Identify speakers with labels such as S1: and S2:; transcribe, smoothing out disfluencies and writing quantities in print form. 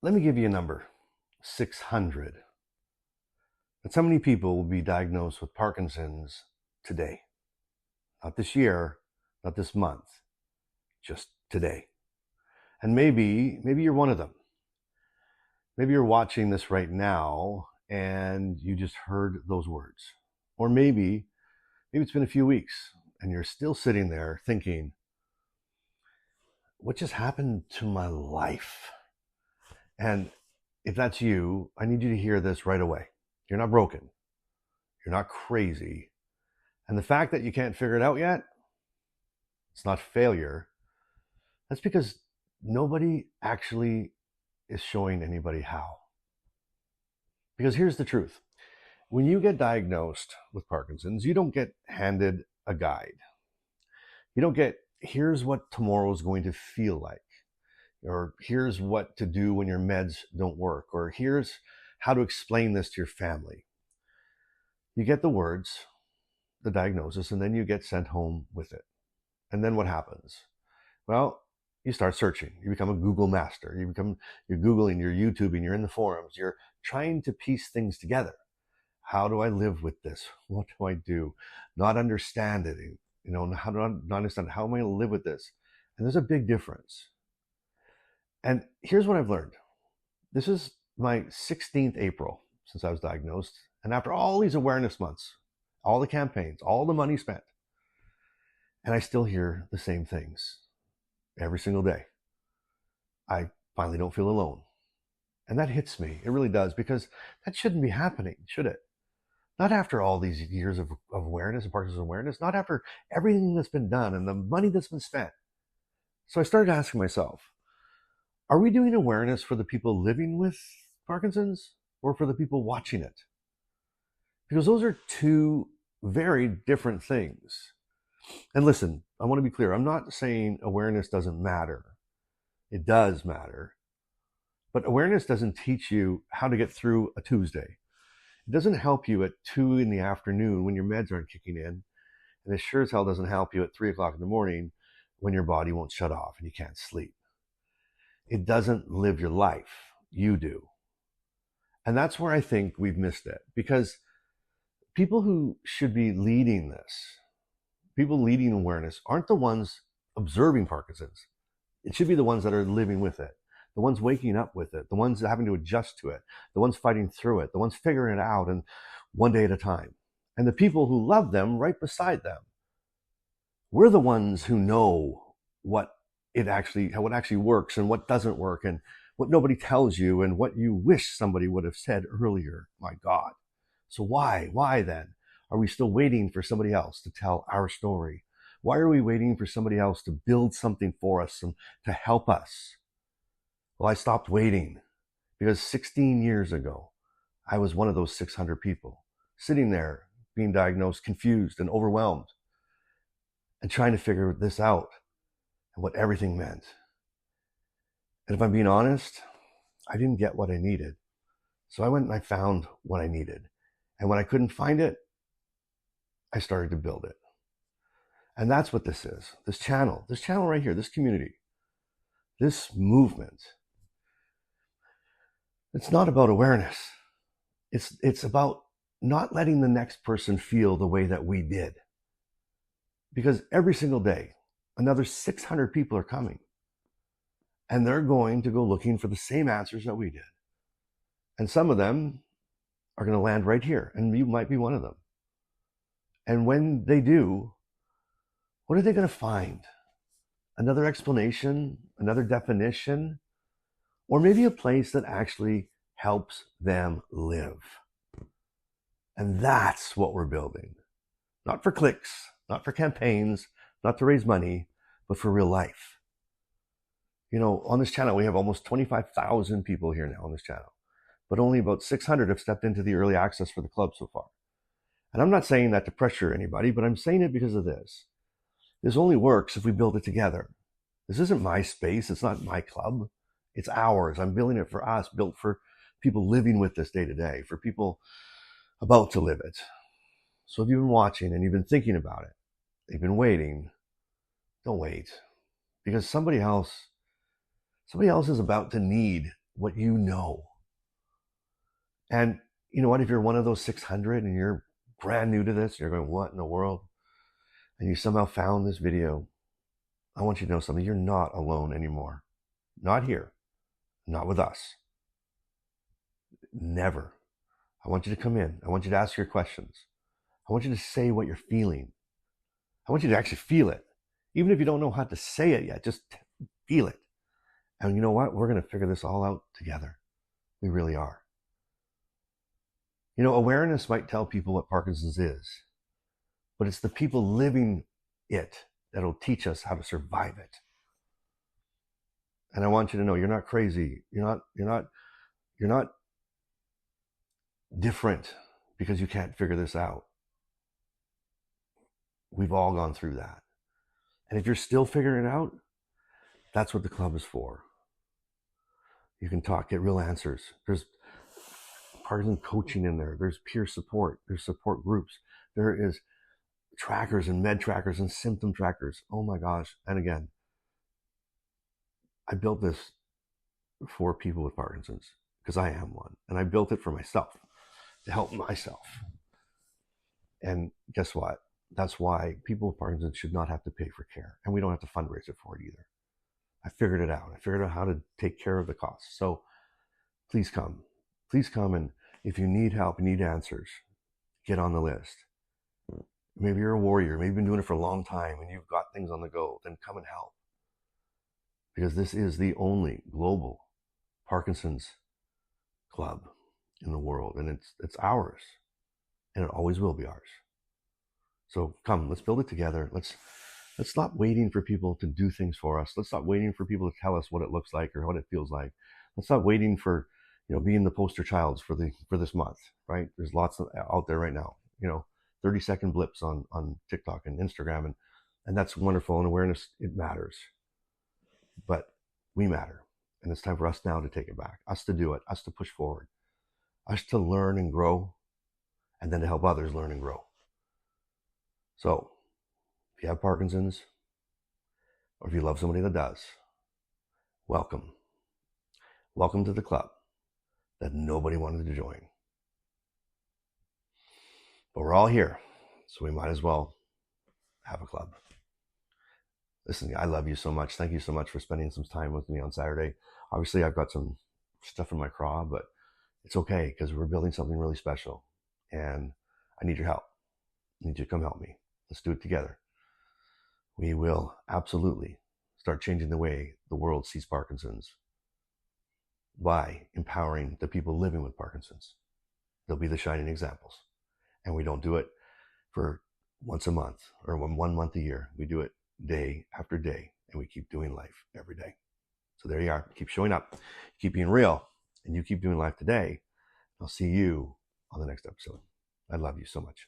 S1: Let me give you a number, 600. That's how many people will be diagnosed with Parkinson's today. Not this year, not this month, just today. And maybe you're one of them. Maybe you're watching this right now and you just heard those words. Or maybe it's been a few weeks and you're still sitting there thinking, what just happened to my life? And if that's you, I need you to hear this right away. You're not broken. You're not crazy. And the fact that you can't figure it out yet, it's not failure. That's because nobody actually is showing anybody how. Because here's the truth. When you get diagnosed with Parkinson's, you don't get handed a guide. You don't get, here's what tomorrow is going to feel like, or here's what to do when your meds don't work, or here's how to explain this to your family. You get the words, the diagnosis, and then you get sent home with it. And then what happens? Well, you start searching. You become a Google master. You're Googling, you're YouTubing, you're in the forums. You're trying to piece things together. How do I live with this? What do I do? Not understand it. How do I not understand? How am I going to live with this? And there's a big difference. And here's what I've learned. This is my 16th April since I was diagnosed. And after all these awareness months, all the campaigns, all the money spent, and I still hear the same things every single day. I finally don't feel alone. And that hits me. It really does, because that shouldn't be happening, should it? Not after all these years of awareness and Parkinson's awareness, not after everything that's been done and the money that's been spent. So I started asking myself, are we doing awareness for the people living with Parkinson's or for the people watching it? Because those are two very different things. And listen, I want to be clear. I'm not saying awareness doesn't matter. It does matter. But awareness doesn't teach you how to get through a Tuesday. It doesn't help you at 2 p.m. when your meds aren't kicking in. And it sure as hell doesn't help you at 3 o'clock in the morning when your body won't shut off and you can't sleep. It doesn't live your life. You do. And that's where I think we've missed it. Because people who should be leading this, people leading awareness, aren't the ones observing Parkinson's. It should be the ones that are living with it, the ones waking up with it, the ones having to adjust to it, the ones fighting through it, the ones figuring it out, and one day at a time. And the people who love them right beside them. We're the ones who know how it actually works and what doesn't work, and what nobody tells you, and what you wish somebody would have said earlier. My God. So why then are we still waiting for somebody else to tell our story? Why are we waiting for somebody else to build something for us and to help us? Well, I stopped waiting because 16 years ago, I was one of those 600 people sitting there being diagnosed, confused and overwhelmed, and trying to figure this out and what everything meant. And if I'm being honest, I didn't get what I needed. So I went and I found what I needed. And when I couldn't find it, I started to build it. And that's what this is. This channel right here, this community, this movement. It's not about awareness. It's about not letting the next person feel the way that we did. Because every single day, another 600 people are coming. And they're going to go looking for the same answers that we did. And some of them are going to land right here. And you might be one of them. And when they do, what are they going to find? Another explanation, another definition, or maybe a place that actually helps them live. And that's what we're building. Not for clicks, not for campaigns, not to raise money, but for real life. On this channel, we have almost 25,000 people here now on this channel, but only about 600 have stepped into the early access for the club so far. And I'm not saying that to pressure anybody, but I'm saying it because of this. This only works if we build it together. This isn't my space. It's not my club. It's ours. I'm building it for us, built for people living with this day to day, for people about to live it. So if you've been watching and you've been thinking about it, you've been waiting, don't wait. Because somebody else is about to need what you know. And you know what? If you're one of those 600 and you're brand new to this, you're going, what in the world? And you somehow found this video, I want you to know something. You're not alone anymore. Not here. Not with us. Never. I want you to come in. I want you to ask your questions. I want you to say what you're feeling. I want you to actually feel it. Even if you don't know how to say it yet, just feel it. And you know what? We're going to figure this all out together. We really are. You know, awareness might tell people what Parkinson's is, but it's the people living it that'll teach us how to survive it. And I want you to know you're not crazy. You're not different because you can't figure this out. We've all gone through that. And if you're still figuring it out, that's what the club is for. You can talk, get real answers. There's Parkinson coaching in there. There's peer support. There's support groups. There is trackers and med trackers and symptom trackers. Oh my gosh. And again, I built this for people with Parkinson's because I am one. And I built it for myself to help myself. And guess what? That's why people with Parkinson's should not have to pay for care. And we don't have to fundraise it for it either. I figured it out. I figured out how to take care of the costs. So please come. Please come. And if you need help, you need answers, get on the list. Maybe you're a warrior. Maybe you've been doing it for a long time and you've got things on the go. Then come and help. Because this is the only global Parkinson's club in the world. And it's ours. And it always will be ours. So come, let's build it together. Let's stop waiting for people to do things for us. Let's stop waiting for people to tell us what it looks like or what it feels like. Let's stop waiting for, being the poster child for this month, right? There's lots out there right now, 30-second blips on TikTok and Instagram, and that's wonderful. And awareness, it matters. But we matter. And it's time for us now to take it back, us to do it, us to push forward, us to learn and grow, and then to help others learn and grow. So, if you have Parkinson's, or if you love somebody that does, welcome. Welcome to the club that nobody wanted to join. But we're all here, so we might as well have a club. Listen, I love you so much. Thank you so much for spending some time with me on Saturday. Obviously, I've got some stuff in my craw, but it's okay because we're building something really special. And I need your help. I need you to come help me. Let's do it together. We will absolutely start changing the way the world sees Parkinson's by empowering the people living with Parkinson's. They'll be the shining examples. And we don't do it for once a month or 1 month a year. We do it day after day, and we keep doing life every day. So there you are. Keep showing up, keep being real, and you keep doing life today. I'll see you on the next episode. I love you so much.